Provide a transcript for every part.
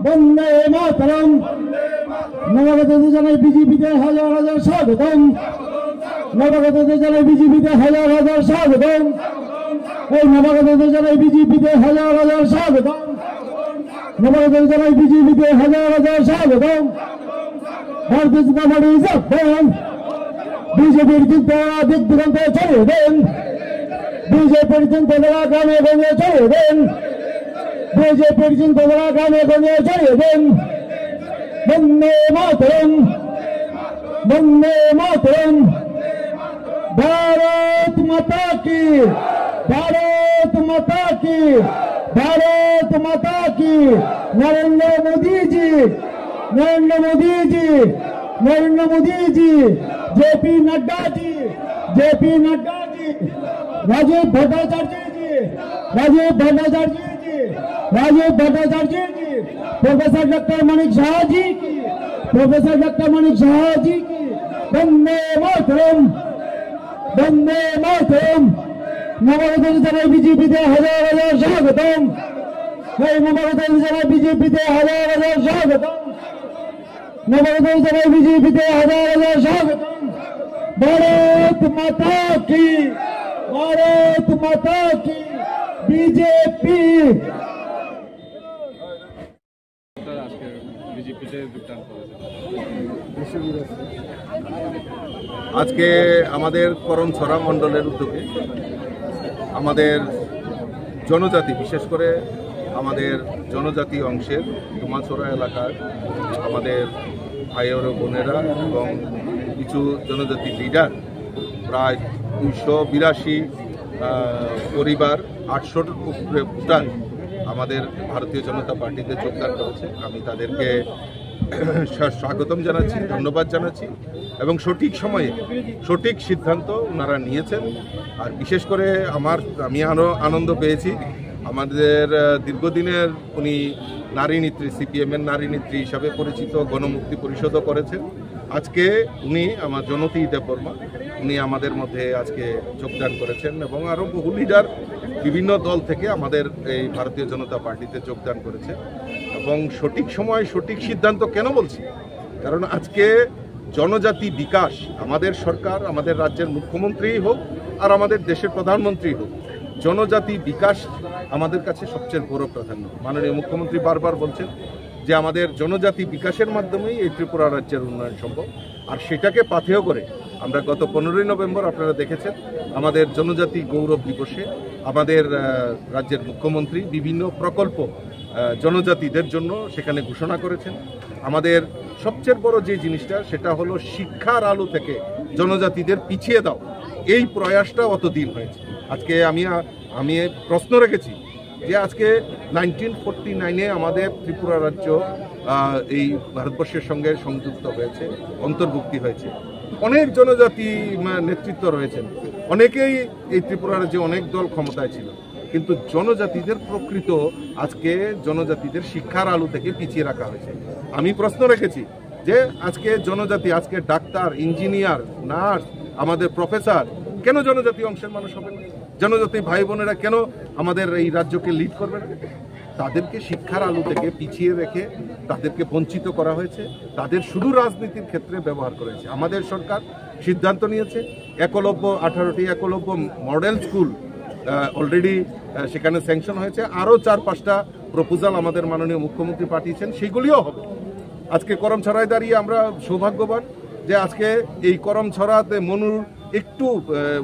বন্দে মাতরম। নবাগত জানাই বিজেপিতে হাজার হাজার স্বাগতম। নবাগত জানাই বিজেপিতে হাজার হাজার স্বাগতম। এই নবাগত জানাই বিজেপিতে হাজার হাজার স্বাগতম। নবাগত জানাই বিজেপিতে হাজার হাজার স্বাগতম। ভারতীয় জনতা পার্টি জিন্দাবাদ। বিজেপির চিন্তাধারা দিক দিগন্তে ছড়িয়ে দেন। বিজেপির চিন্তাধারা গ্রামে গঞ্জে ছড়িয়ে দেন। বিজেপির চিন্তাধারা গ্রামে গঞ্জে ছড়িয়ে দেন। বন্দে মাতরম। বন্দে মাতরম। भारत माता की। भारत माता की। भारत माता की। नरेंद्र मोदी जी। नरेंद्र मोदी जी। नरेंद्र मोदी जी। जेपी नड्डा जी। जेपी नड्डा जी। राजीव भट्टाचार्य जी। राजीव भट्टाचार्य जी। राजीव भट्टाचार्य जी। प्रोफेसर डॉक्टर मानिक शाह जी की। प्रोफेसर डॉक्टर मानिक शाह जी की। वंदे मातरम। वंदे मातरम। नवागत जानाई बीजेपीते हजार हजार स्वागतम। नवागत जानाई बीजेपीते हजार हजार स्वागतम। नवागत जानाई बीजेपीते हजार हजार स्वागतम। भारत माता की। भारत माता की। बीजेपी। আজকে আমাদের করমছড়া মণ্ডলের উদ্যোগে আমাদের জনজাতি, বিশেষ করে আমাদের জনজাতি অংশের ডুমাছড়া এলাকার আমাদের ভাই ও বোনেরা এবং কিছু জনজাতি লিডার, প্রায় 282 পরিবার, 800 উপরে ভোটার আমাদের ভারতীয় জনতা পার্টিতে যোগদান করেছে। আমি তাদেরকে স্বাগতম জানাচ্ছি, ধন্যবাদ জানাচ্ছি এবং সঠিক সময়ে সঠিক সিদ্ধান্ত ওনারা নিয়েছেন। আর বিশেষ করে আমি আরও আনন্দ পেয়েছি, আমাদের দীর্ঘদিনের উনি নারী নেত্রী, সিপিএমের নারী নেত্রী হিসাবে পরিচিত, গণমুক্তি পরিষদও করেছেন। আজকে উনি আমার জনতী দেববর্মা, উনি আমাদের মধ্যে আজকে যোগদান করেছেন এবং আরও বহু লিডার বিভিন্ন দল থেকে আমাদের এই ভারতীয় জনতা পার্টিতে যোগদান করেছে। এবং সঠিক সময় সঠিক সিদ্ধান্ত কেন বলছি, কারণ আজকে জনজাতি বিকাশ, আমাদের সরকার, আমাদের রাজ্যের মুখ্যমন্ত্রী হোক আর আমাদের দেশের প্রধানমন্ত্রী হোক, জনজাতি বিকাশ আমাদের কাছে সবচেয়ে বড় প্রাধান্য। মাননীয় মুখ্যমন্ত্রী বারবার বলছেন যে আমাদের জনজাতি বিকাশের মাধ্যমেই এই ত্রিপুরা রাজ্যের উন্নয়ন সম্ভব। আর সেটাকে পাথেয় করে আমরা গত 15ই নভেম্বর আপনারা দেখেছেন আমাদের জনজাতি গৌরব দিবসে আমাদের রাজ্যের মুখ্যমন্ত্রী বিভিন্ন প্রকল্প জনজাতিদের জন্য সেখানে ঘোষণা করেছেন। আমাদের সবচেয়ে বড় যে জিনিসটা সেটা হলো শিক্ষার আলো থেকে জনজাতিদের পিছিয়ে দাও, এই প্রয়াসটা অতদিন হয়েছে। আজকে আমি প্রশ্ন রেখেছি যে আজকে 1949-এ আমাদের ত্রিপুরা রাজ্য এই ভারতবর্ষের সঙ্গে সংযুক্ত হয়েছে, অন্তর্ভুক্তি হয়েছে। অনেক জনজাতি নেতৃত্ব রয়েছেন, অনেকেই এই ত্রিপুরা রাজ্যে অনেক দল ক্ষমতায় ছিল, কিন্তু জনজাতিদের প্রকৃত আজকে জনজাতিদের শিক্ষার আলো থেকে পিছিয়ে রাখা হয়েছে। আমি প্রশ্ন রেখেছি যে আজকে জনজাতি, আজকে ডাক্তার, ইঞ্জিনিয়ার, নার্স, আমাদের প্রফেসর কেন জনজাতি অংশের মানুষ হবে না? জনজাতি ভাই বোনেরা কেন আমাদের এই রাজ্যকে লিড করবে না? তাদেরকে শিক্ষার আলো থেকে পিছিয়ে রেখে তাদেরকে বঞ্চিত করা হয়েছে, তাদের শুধু রাজনীতির ক্ষেত্রে ব্যবহার করেছে। আমাদের সরকার সিদ্ধান্ত নিয়েছে 18টি একলব্য মডেল স্কুল অলরেডি সেখানে স্যাংশন হয়েছে, আরও 4-5টা প্রপোজাল আমাদের মাননীয় মুখ্যমন্ত্রী পাঠিয়েছেন, সেগুলিও হবে। আজকে করমছড়ায় দাঁড়িয়ে আমরা সৌভাগ্যবান যে আজকে এই করমছড়াতে মনুর একটু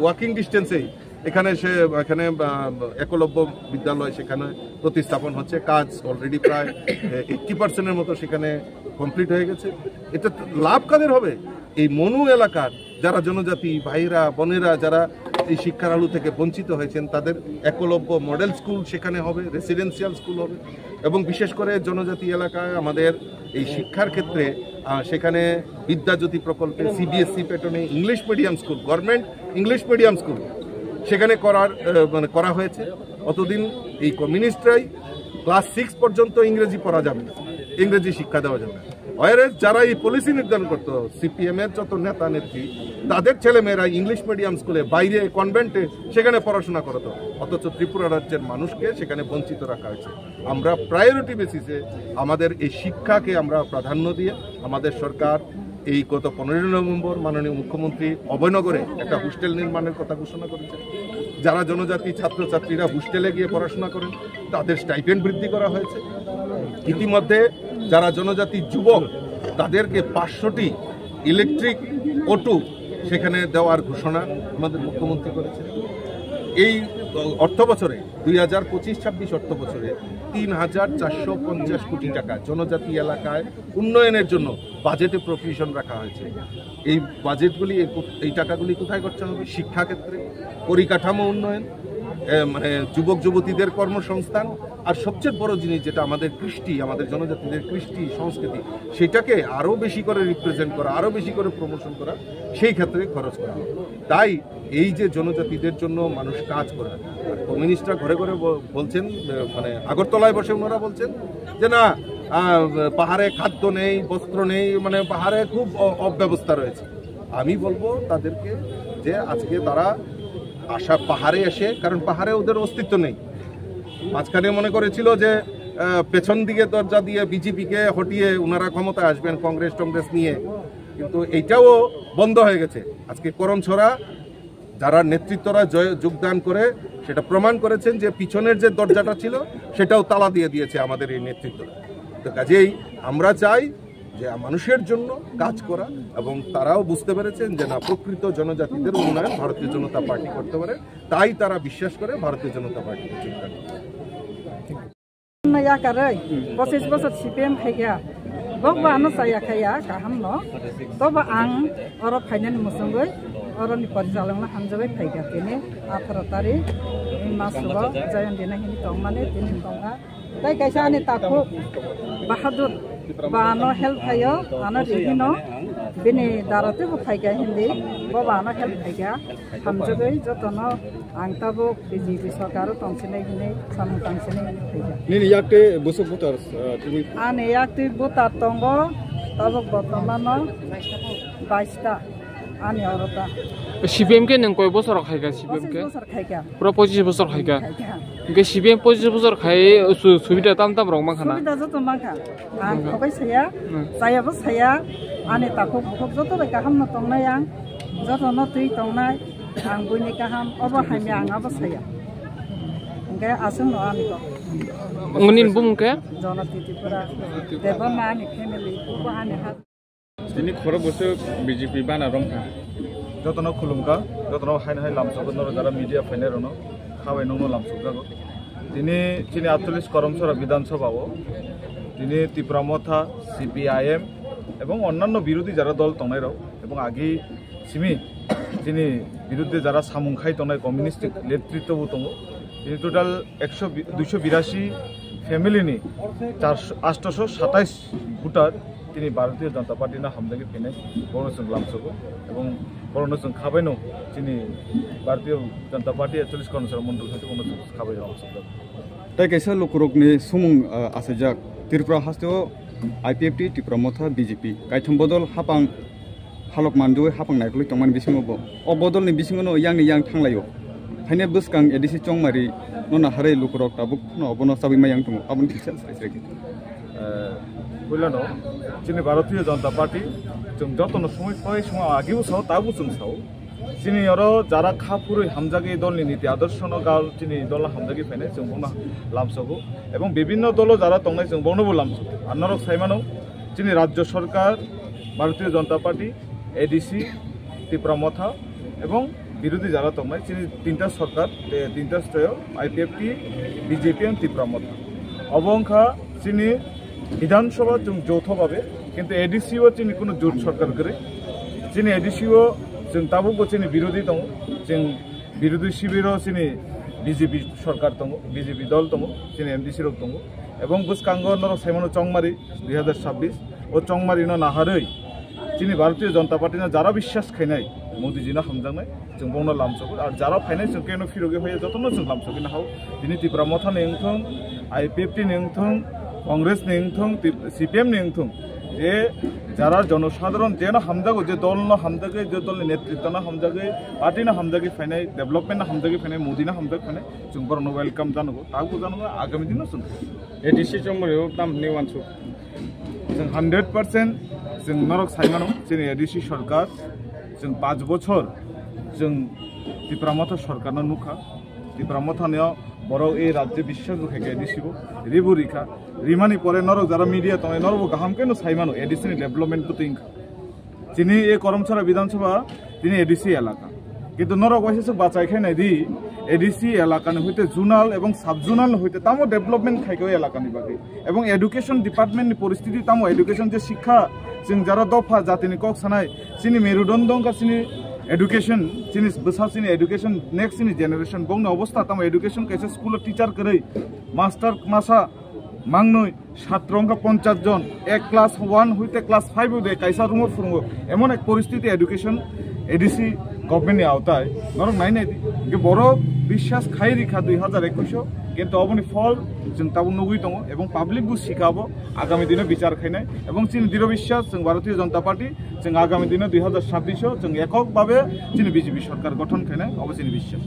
ওয়াকিং ডিস্টেন্সেই এখানে একলব্য বিদ্যালয় সেখানে প্রতিস্থাপন হচ্ছে, কাজ অলরেডি প্রায় 80% মতো সেখানে কমপ্লিট হয়ে গেছে। এটা লাভ কাদের হবে? এই মনু এলাকার যারা জনজাতি ভাইরা বোনেরা যারা এই শিক্ষার আলো থেকে বঞ্চিত হয়েছেন, তাদের একলব্য মডেল স্কুল সেখানে হবে, রেসিডেন্সিয়াল স্কুল হবে। এবং বিশেষ করে জনজাতি এলাকায় আমাদের এই শিক্ষার ক্ষেত্রে সেখানে বিদ্যাজ্যোতি প্রকল্পে সিবিএসসি প্যাটার্নে English medium school, government English medium school সেখানে করা হয়েছে। অতদিন এই কমিউনিস্টরাই ক্লাস 6 পর্যন্ত ইংরেজি পড়া যাবে না, ইংরেজি শিক্ষা দেওয়া যাবে না। ওয়ারেস যারা এই পলিসি নির্ধারণ করতো সিপিএম এর যত নেতা নেত্রী তাদের ছেলেমেয়েরা ইংলিশ মিডিয়াম স্কুলে বাইরে কনভেন্টে সেখানে পড়াশোনা করতো, অথচ ত্রিপুরা রাজ্যের মানুষকে সেখানে বঞ্চিত রাখা হয়েছে। আমরা প্রায়োরিটি বেসিসে আমাদের এই শিক্ষাকে আমরা প্রাধান্য দিয়ে আমাদের সরকার এই গত 15 নভেম্বর মাননীয় মুখ্যমন্ত্রী অভয়নগরে একটা হোস্টেল নির্মাণের কথা ঘোষণা করেছে। যারা জনজাতি ছাত্রছাত্রীরা হোস্টেলে গিয়ে পড়াশোনা করেন তাদের স্টাইপেন্ড বৃদ্ধি করা হয়েছে। ইতিমধ্যে যারা জনজাতি যুবক তাদেরকে 500টি ইলেকট্রিক অটো সেখানে দেওয়ার ঘোষণা আমাদের মুখ্যমন্ত্রী করেছেন। এই অর্থ বছরে 2025-26 অর্থ বছরে 3,450 কোটি টাকা জনজাতি এলাকায় উন্নয়নের জন্য বাজেটে প্রভিশন রাখা হয়েছে। এই বাজেটগুলি এই টাকাগুলি কোথায় খরচ হবে? শিক্ষাক্ষেত্রে, পরিকাঠামো উন্নয়ন, মানে যুবক যুবতীদের কর্মসংস্থান, আর সবচেয়ে বড় জিনিস যেটা আমাদের কৃষ্টি, আমাদের জনজাতিদের কৃষ্টি সংস্কৃতি, সেটাকে আরও বেশি করে রিপ্রেজেন্ট করা, আরও বেশি করে প্রমোশন করা, সেই ক্ষেত্রে খরচ করা হবে। তাই এই যে জনজাতিদের জন্য মানুষ কাজ করে, কমিউনিস্টরা ঘরে ঘরে বলছেন, মানে আগরতলায় বসে ওনারা বলছেন যে না পাহাড়ে খাদ্য নেই, বস্ত্র নেই, মানে পাহাড়ে খুব অব্যবস্থা রয়েছে। আমি বলবো তাদেরকে যে আজকে তারা আশা পাহাড়ে এসে, কারণ পাহাড়ে ওদের অস্তিত্ব নেই। মাঝখানে মনে করেছিল যে পেছন দিকে দরজা দিয়ে বিজেপিকে হটিয়ে ওনারা ক্ষমতায় আসবেন কংগ্রেস টংগ্রেস নিয়ে, কিন্তু এইটাও বন্ধ হয়ে গেছে। আজকে করমছড়া যারা নেতৃত্বরা যোগদান করে সেটা প্রমাণ করেছেন যে পিছনের যে দরজাটা ছিল সেটাও তালা দিয়ে দিয়েছে আমাদের এই নেতৃত্বরা। তো কাজেই আমরা চাই যে মানুষের জন্য কাজ করা, এবং তারাও বুঝতে পেরেছেন যে না, প্রকৃত জনজাতিদের উন্নয়ন ভারতীয় জনতা পার্টি করতে পারে, তাই তারা বিশ্বাস করে ভারতীয় জনতা পার্টিকে যোগদান করে। বছর সিপিএম খাইয়া বকবা আনো চাইয়া খাইয়া গাহাম ন তবে আং অর ফাইনাল মুসঙ্গই অরনি পরিচালনা হামজাবাই ফাইগা তেনে 18 তারিখ মাসুবা জয়ন দিনা হিনি তং মানে তিন তংা তাই কাইসা আনি তাকু বাহাদুর বানো হেল্প খাইयो আনো রিহিনো বিনি দারতে বো ফাইগা হিন্দি বানো হেল্প ফাইগা হামজাবাই যতন আংতাবো বিজেপি সরকার তংসিনে হিনি সামু তংসিনে ফাইগা নিনি ইয়াকতে বসু বুতার তুমি আনে ইয়াকতে বুতার তঙ্গ তব বর্তমান 22টা আনে অরতা সিপিএম কে নং কয় বছর খাইগা সিপিএম কে বছর খাইগা পুরো 25 বছর খাইগা কে সিপিএম 25 বছর খাই সুবিধা তাম তাম রং মাখানা সুবিধা যত মাখা আং খবাই সায়া সায়াবো সায়া আনে তাকো ভক যত গাহাম ন তংনাই আং যত ন তুই তংনাই আং বইনি গাহাম অব হাইমি আঙাবো সায়া গে আসুন ন আনি তো ngnin bumke জনতি ত্রিপুরা দেবনা আনি ফ্যামিলি উব আনি হা দিনি খর বসে বিজেপি বানা রংকা যতন খুলুমকা যতন হাইন হাই লামসগন যারা মিডিয়া ফাইনারনো খাওয়াই ননো লামসগাগো তিনি 48 করমছড়া বিধানসভাও তিনি ত্রিপুরা মথা সিপিআইএম এবং অন্যান্য বিরোধী যারা দল তনাইরাও এবং আগে সিমি তিনি বিরুদ্ধে যারা সামুংখাই তনাই কমিউনিস্ট নেতৃত্বও তঙ্গ তিনি টোটাল 282 ফ্যামিলিনি 827 ভোটার তিনি ভারতীয় জনতা পার্টি না হামদাকে ফেনে বর্ণসং লামসগো এবং বর্ণসং খাবাইনো তিনি ভারতীয় জনতা পার্টি 41 করমছড়া মন্ডল হতে বর্ণসং খাবাই লামসগো তাই কাইসা লোকরকনি সুমুং আসাজাক ত্রিপুরা হাস্তেও আইপিএফটি ত্রিপুরা মথা বিজেপি কাইথম বদল হাপাং হালক मानदुवे हाफां नायखलि तंमान बिसिङावबो अ बदलनि बिसिङावनो यांनि यां थांलायो फाइने बुसकां एडिसि चंमारि नना हारे लुकरक ताबुक न अबनो साबि मायां दङ आबुन किसान साइसरेखि बुझलानो जोंनि भारतीय जनता पार्टी जों जतन समय আগেও চাও তাবো जों চাও जोंनि आरो যারা খাপুরই হামজাগি দলनि নীতি আদর্শন গাল जोंनि দল হামজাগি ফাইনে जों बुंनो लामसगो এবং বিভিন্ন দল যারা তংনাই जों বর্ণবো লামসগো আনারক সাইমানো जोंनि রাজ্য সরকার ভারতীয় জনতা পার্টি এডিসি ত্রিপুরা মথা এবং বিরোধী যারা তংনাই जोंनि তিনটা সরকার তিনটা স্তয় আইপিএফটি বিজেপি এবং ত্রিপুরা মথা অবংখা जोंनि বিধানসভা जों যৌথভাবে কিন্তু এডিসিও जोंनि কোনো জোট সরকার করে जोंनि এডিসিও जों তাবুকো जोंनि বিরোধী दङ जों বিরোধী শিবিরও जोंनि বিজেপি সরকার दङ বিজেপি দল दङ जोंनि एमडीसी রক दङ এবং বুসকাঙ্গ নর সাইমনো চংমারি 2026 ও চংমারি ন নাহারৈ जोंनि भारतीय जनता पार्टी ना যারা বিশ্বাস খাইনাই মোদিজি না হামজাंनाय जों बौना लामसगो आरो যারা फाइनाय जों केनो फिरोगे होयो जतन जों लामसगो ना हाउ दिनै ত্রিপুরা मथा नेंथों आईपीएफटी नेंथों कांग्रेस नेंथों सीपीएम नेंथों যে যারা জনসাধারণ যেন হামজাগো যে দল না হামজাগে যে দলের নেতৃত্ব না হামজাগে পার্টি না হামজাগে ফাইনাই ডেভেলপমেন্ট না হামজাগে ফাইনাই মোদি না হামজাগে ফাইনাই जों बरनो वेलकाम जानांगौ ताबो जानांगौ आगामी दिनाव जों एडिसि चमरियाव तामनि वानसु जों 100% जों नरक साइमानो जोंनि एडिसि सरकार जों 5 बছর जों तिप्रामथा सरकारनो नुखा तिप्रामथानियाव बर' এই রাজ্যে বিশ্বাস রেখে এডিসিবো রিবু রিখা রিমানি পরে নরক যারা মিডিয়া তোমায় নরব গাহাম কেন সাইমানো এডিসিনি ডেভেলপমেন্ট তো ইনকা যিনি এই করমছড়া বিধানসভা তিনি এডিসি এলাকা কিন্তু নরক বয়সে বাঁচাই খাই নাই দি এডিসি এলাকানি হইতে জোনাল এবং সাব জোনাল হইতে তামো ডেভেলপমেন্ট খাইকে এলাকানি বাকি এবং এডুকেশন ডিপার্টমেন্টনি পরিস্থিতি তামো এডুকেশন যে শিক্ষা जों যারা দফা জাতিনি কক সানাই চিনি মেরুদণ্ড চিনি एडुकेशन चिनी बसा चिनी एडुकेशन नेक्स्ट चिनी जेनेरेशन बंग अवस्था तम एडुकेशन कैसे स्कूल टीचर करे मास्टर मासा मांगनय छात्रंका 50 जन एक क्लास 1 হইতে ক্লাস 5 দে কাইসা রুমর ফুরঙ্গ এমন এক পরিস্থিতি এডুকেশন এডিসি গভর্নমেন্টের আওতায় নরক নাই নাই যে বড় বিশ্বাস খাই রেখা 2021 কিন্তু অবনি ফল जों তাবো নগুই দङ এবং পাবলিক বু শিখাবো আগামী দিনে বিচার খাইনাই এবং চিনি দৃঢ় বিশ্বাস जों ভারতীয় জনতা পার্টি जों আগামী দিনে 2026 जों এককভাবে চিনি বিজেপি সরকার গঠন খাইনাই অবশ্যই বিশ্বাস